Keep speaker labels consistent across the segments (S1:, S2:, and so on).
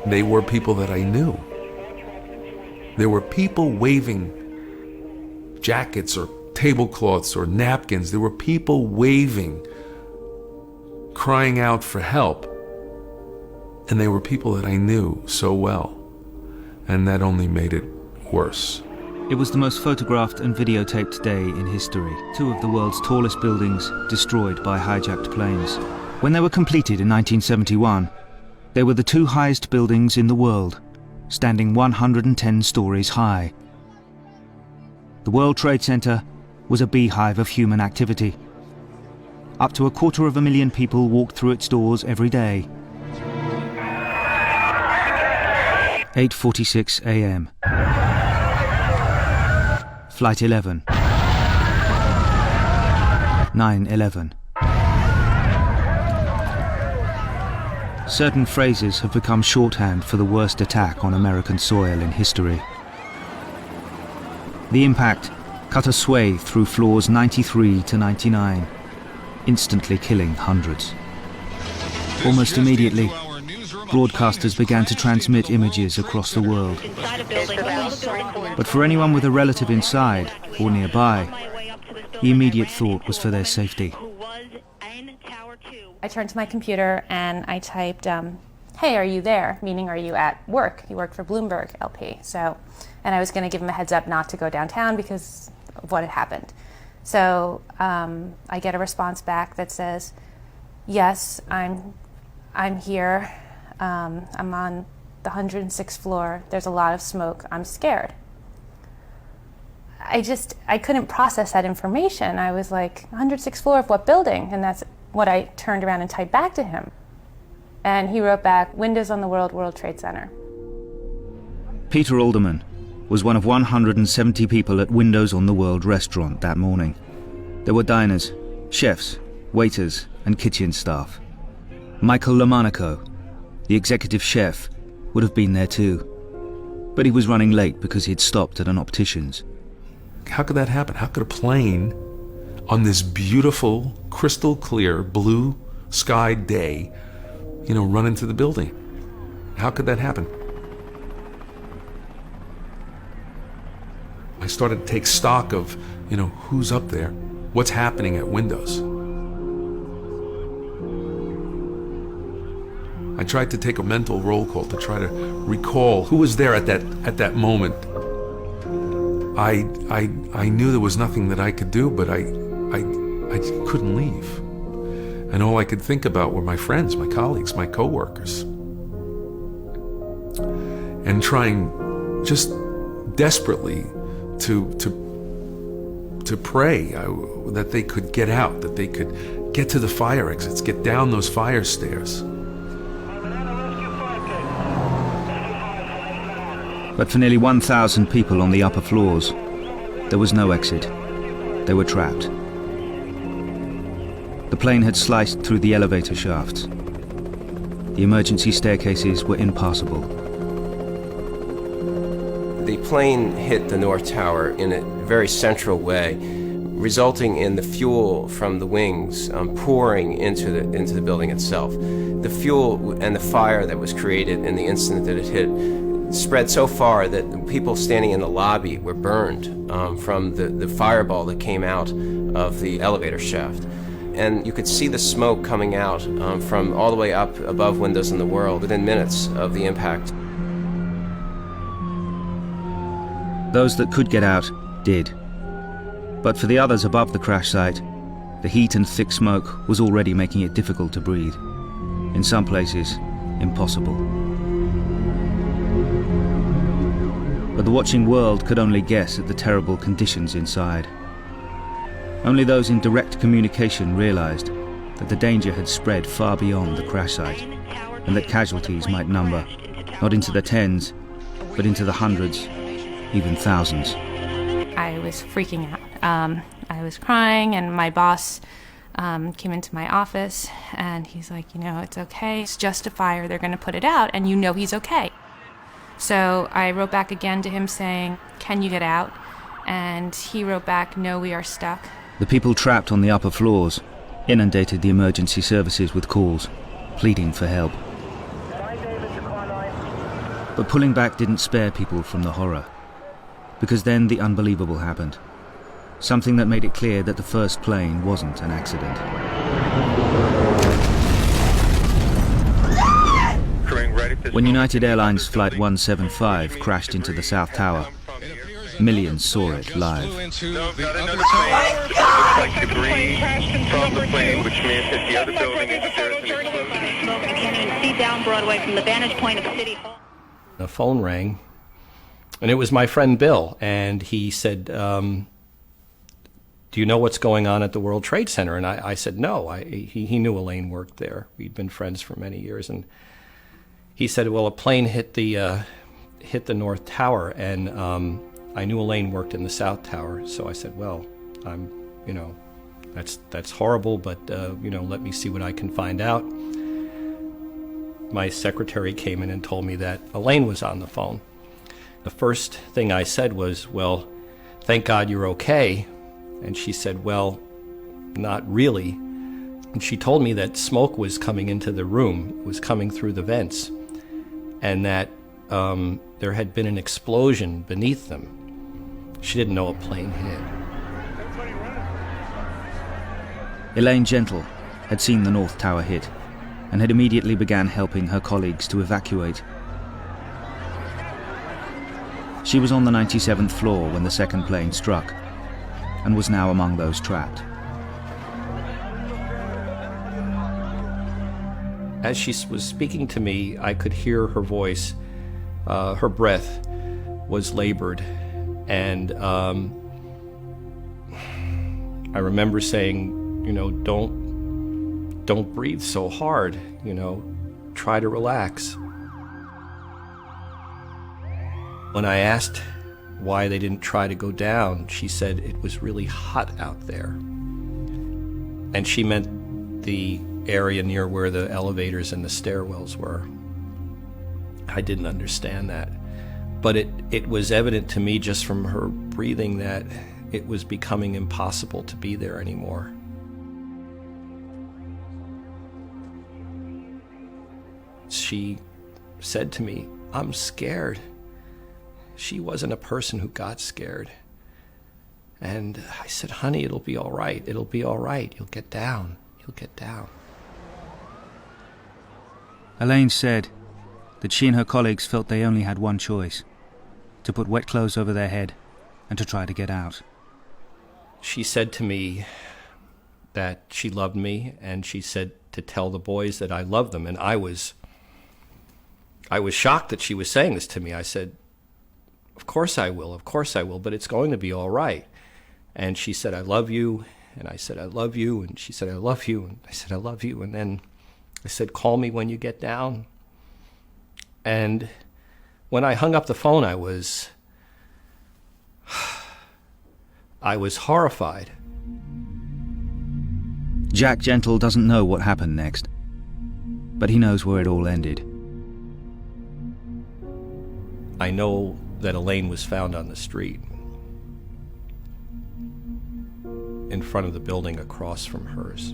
S1: they were people that I knew. There were people waving jackets or tablecloths or napkins. There were people waving, crying out for help. And they were people that I knew so well. And that only made it worse.
S2: It was the most photographed and videotaped day in history. 2 of the world's tallest buildings destroyed by hijacked planes. When they were completed in 1971, they were the 2 highest buildings in the world, standing 110 stories high. The World Trade Center was a beehive of human activity. Up to 250,000 people walked through its doors every day. 8:46 a.m. Flight 11. 9/11. Certain phrases have become shorthand for the worst attack on American soil in history. The impact cut a swathe through floors 93 to 99, instantly killing hundreds. Almost immediately, broadcasters began to transmit images across the world. But for anyone with a relative inside or nearby, the immediate thought was for their safety.
S3: I turned to my computer and I typed, hey, are you there? Meaning, are you at work? He worked for Bloomberg LP. And I was going to give him a heads up not to go downtown because of what had happened. So I get a response back that says, yes, I'm here. I'm on the 106th floor. There's a lot of smoke. I'm scared. I couldn't process that information. I was like, 106th floor of what building? And that's what I turned around and typed back to him. And he wrote back, windows on the World Trade Center.
S2: Peter Alderman was one of 170 people at Windows on the World restaurant that morning. There were diners, chefs, waiters, and kitchen staff. Michael Lamonaco, the executive chef, would have been there too. But he was running late because he'd stopped at an optician's.
S1: How could that happen? How could a plane on this beautiful, crystal clear, blue sky day, run into the building? How could that happen? I started to take stock of, who's up there, what's happening at Windows. I tried to take a mental roll call to try to recall who was there at that moment. I knew there was nothing that I could do, but I couldn't leave. And all I could think about were my friends, my colleagues, my coworkers. And trying just desperately to pray that they could get out, that they could get to the fire exits, get down those fire stairs.
S2: But for nearly 1,000 people on the upper floors, there was no exit. They were trapped. The plane had sliced through the elevator shafts. The emergency staircases were impassable.
S4: The plane hit the North Tower in a very central way, resulting in the fuel from the wings pouring into the building itself. The fuel and the fire that was created in the instant that it hit spread so far that the people standing in the lobby were burned from the fireball that came out of the elevator shaft. And you could see the smoke coming out from all the way up above Windows in the World within minutes of the impact.
S2: Those that could get out did. But for the others above the crash site, the heat and thick smoke was already making it difficult to breathe. In some places, impossible. But the watching world could only guess at the terrible conditions inside. Only those in direct communication realized that the danger had spread far beyond the crash site, and that casualties might number, not into the tens, but into the hundreds, even thousands.
S3: I was freaking out. I was crying, and my boss came into my office, and he's like, it's okay. It's just a fire. They're going to put it out, and he's okay. So I wrote back again to him saying, can you get out? And he wrote back, no, we are stuck.
S2: The people trapped on the upper floors inundated the emergency services with calls, pleading for help. But pulling back didn't spare people from the horror, because then the unbelievable happened. Something that made it clear that the first plane wasn't an accident. When United Airlines Flight 175 crashed into the South Tower, millions saw it live.
S5: The phone rang, and it was my friend Bill, and he said, do you know what's going on at the World Trade Center? And I said, no. He knew Elaine worked there. We'd been friends for many years, and he said, well, a plane hit the North Tower, and I knew Elaine worked in the South Tower. So I said, well, that's horrible, but let me see what I can find out. My secretary came in and told me that Elaine was on the phone. The first thing I said was, well, thank God you're okay. And she said, well, not really. And she told me that smoke was coming into the room, was coming through the vents, and that there had been an explosion beneath them. She didn't know a plane hit.
S2: Elaine Gentle had seen the North Tower hit and had immediately began helping her colleagues to evacuate. She was on the 97th floor when the second plane struck and was now among those trapped.
S5: As she was speaking to me, I could hear her voice. Her breath was labored, and I remember saying, don't breathe so hard, try to relax. When I asked why they didn't try to go down, she said it was really hot out there. And she meant the area near where the elevators and the stairwells were. I didn't understand that. But it was evident to me just from her breathing that it was becoming impossible to be there anymore. She said to me, I'm scared. She wasn't a person who got scared. And I said, honey, it'll be all right. It'll be all right. You'll get down. You'll get down.
S2: Elaine said that she and her colleagues felt they only had one choice: to put wet clothes over their head and to try to get out.
S5: She said to me that she loved me, and she said to tell the boys that I loved them. And I was shocked that she was saying this to me. I said, of course I will, but it's going to be all right. And she said, I love you. And I said, I love you. And she said, I love you. And I said, I love you. And then I said, call me when you get down. And when I hung up the phone, I was horrified.
S2: Jack Gentle doesn't know what happened next, but he knows where it all ended.
S5: I know that Elaine was found on the street in front of the building across from hers.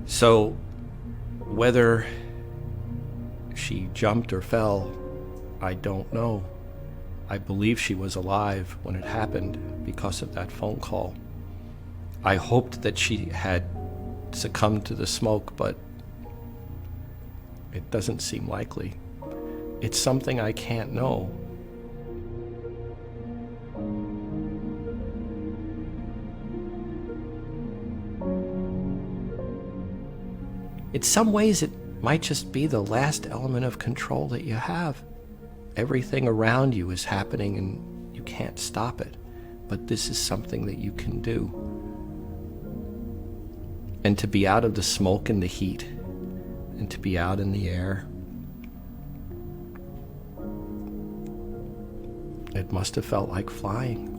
S5: So whether she jumped or fell, I don't know. I believe she was alive when it happened because of that phone call. I hoped that she had succumbed to the smoke, but it doesn't seem likely. It's something I can't know. In some ways, it might just be the last element of control that you have. Everything around you is happening and you can't stop it. But this is something that you can do. And to be out of the smoke and the heat, and to be out in the air, it must have felt like flying.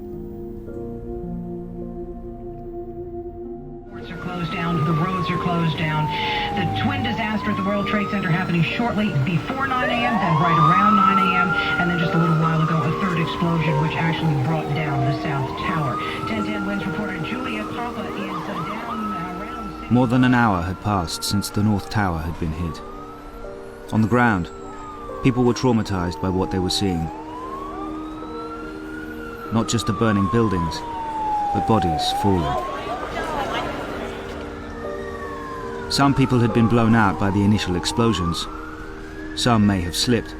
S6: Are closed down, the roads are closed down. The twin disaster at the World Trade Center happening shortly before 9 a.m., then right around 9 a.m., and then just a little while ago, a third explosion, which actually brought down the South Tower. 1010 Winds reporter Julia Papa is down around...
S2: More than an hour had passed since the North Tower had been hit. On the ground, People were traumatized by what they were seeing. Not just the burning buildings, but bodies falling. Some people had been blown out by the initial explosions. Some may have slipped,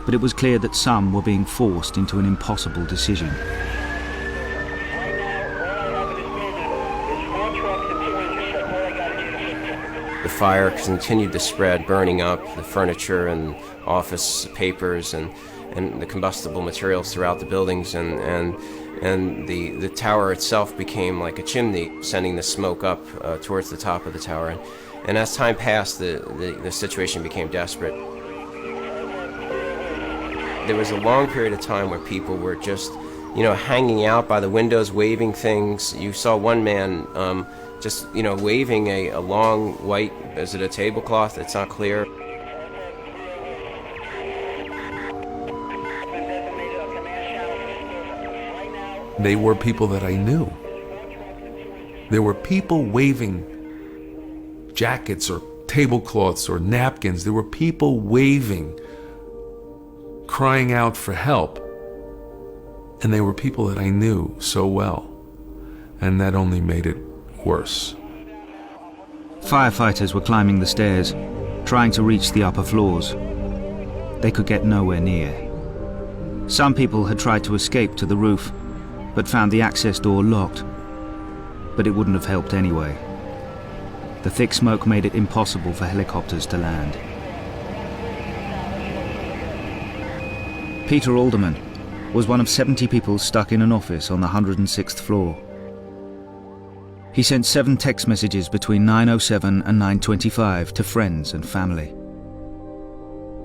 S2: but it was clear that some were being forced into an impossible decision.
S4: The fire continued to spread, burning up the furniture and office papers and the combustible materials throughout the buildings, and the tower itself became like a chimney, sending the smoke up towards the top of the tower. And as time passed, the situation became desperate. There was a long period of time where people were just, hanging out by the windows, waving things. You saw one man just, waving a long white, is it a tablecloth? It's not clear.
S1: They were people that I knew. There were people waving jackets or tablecloths or napkins. There were people waving, crying out for help. And they were people that I knew so well. And that only made it worse.
S2: Firefighters were climbing the stairs, trying to reach the upper floors. They could get nowhere near. Some people had tried to escape to the roof, but found the access door locked. But it wouldn't have helped anyway. The thick smoke made it impossible for helicopters to land. Peter Alderman was one of 70 people stuck in an office on the 106th floor. He sent 7 text messages between 9:07 and 9:25 to friends and family.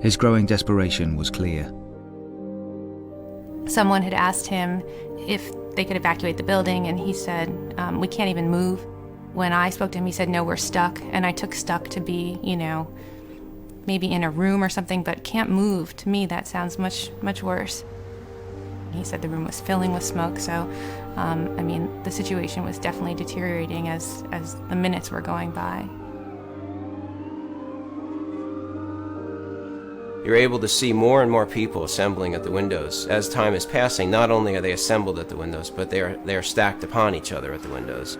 S2: His growing desperation was clear.
S3: Someone had asked him if they could evacuate the building, and he said, we can't even move. When I spoke to him, he said, no, we're stuck. And I took stuck to be, maybe in a room or something, but can't move. To me, that sounds much, much worse. He said the room was filling with smoke, so, the situation was definitely deteriorating as the minutes were going by.
S4: You're able to see more and more people assembling at the windows. As time is passing, not only are they assembled at the windows, but they are stacked upon each other at the windows.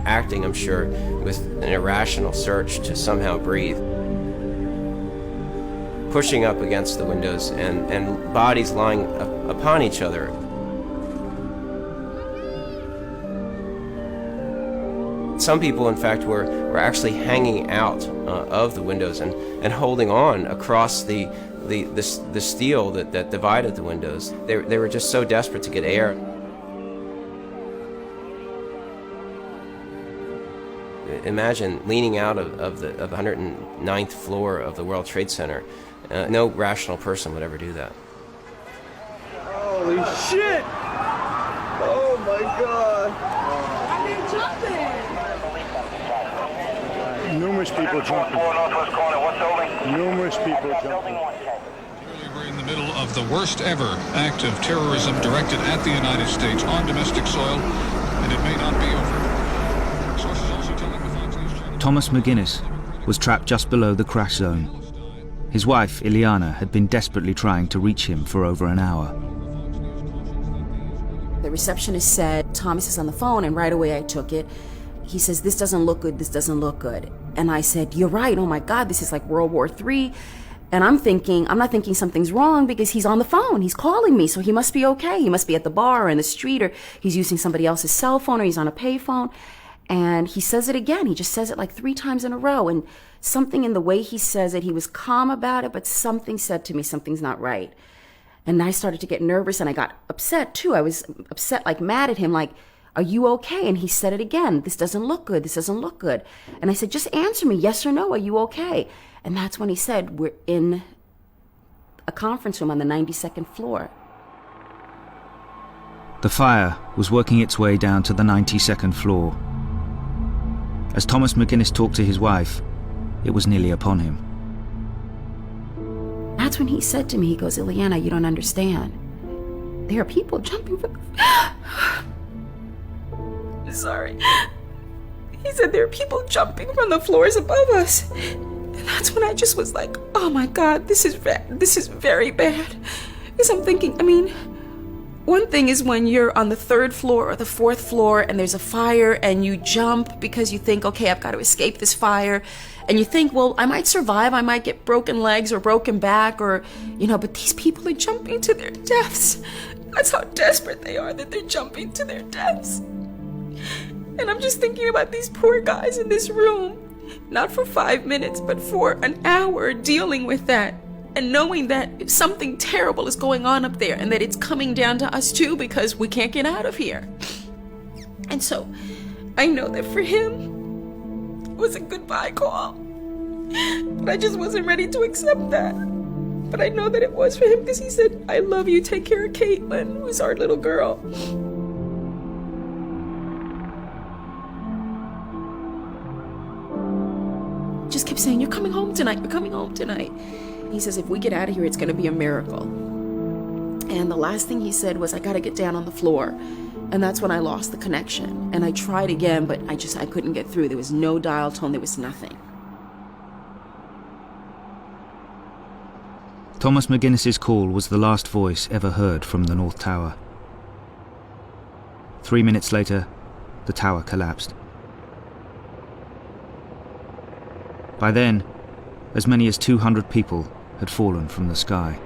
S4: Acting, I'm sure, with an irrational search to somehow breathe. Pushing up against the windows and bodies lying upon each other. Some people, in fact, were actually hanging out of the windows and holding on across the steel that divided the windows. They were just so desperate to get air. Imagine leaning out of the 109th floor of the World Trade Center. No rational person would ever do that.
S7: Holy shit! Oh my God!
S8: I've been jumping!
S7: Numerous people jumping. Numerous people jumping.
S9: We're in the middle of the worst ever act of terrorism directed at the United States on domestic soil, and it may not be over. Sources also telling the Fox News Channel.
S2: Thomas McGuinness was trapped just below the crash zone. His wife, Ileana, had been desperately trying to reach him for over an hour.
S8: The receptionist said, Thomas is on the phone, and right away I took it. He says, this doesn't look good, this doesn't look good. And I said, you're right, oh my God, this is like World War III. And I'm not thinking something's wrong because he's on the phone, he's calling me, so he must be okay. He must be at the bar or in the street, or he's using somebody else's cell phone, or he's on a payphone. And he says it again, he just says it like 3 times in a row. And something in the way he says it, he was calm about it, but something said to me, something's not right. And I started to get nervous, and I got upset too. I was upset, like mad at him, like, are you okay? And he said it again, this doesn't look good, this doesn't look good. And I said, just answer me, yes or no, are you okay? And that's when he said, we're in a conference room on the 92nd floor.
S2: The fire was working its way down to the 92nd floor. As Thomas McGuinness talked to his wife, it was nearly upon him.
S8: That's when he said to me, he goes, Ileana, you don't understand. There are people jumping from Sorry. He said there are people jumping from the floors above us. And that's when I just was like, oh my God, this is very bad. Because I'm thinking, I mean, one thing is when you're on the 3rd floor or the 4th floor and there's a fire and you jump because you think, okay, I've got to escape this fire. And you think, well, I might survive. I might get broken legs or broken back or, but these people are jumping to their deaths. That's how desperate they are, that they're jumping to their deaths. And I'm just thinking about these poor guys in this room, not for 5 minutes, but for an hour dealing with that. And knowing that something terrible is going on up there and that it's coming down to us too because we can't get out of here. And so I know that for him, it was a goodbye call. But I just wasn't ready to accept that. But I know that it was for him because he said, I love you, take care of Caitlin, who's our little girl. Just kept saying, you're coming home tonight, you're coming home tonight. He says, if we get out of here, it's going to be a miracle. And the last thing he said was, I got to get down on the floor. And that's when I lost the connection. And I tried again, but I couldn't get through. There was no dial tone. There was nothing.
S2: Thomas McGuinness's call was the last voice ever heard from the North Tower. 3 minutes later, the tower collapsed. By then, as many as 200 people had fallen from the sky.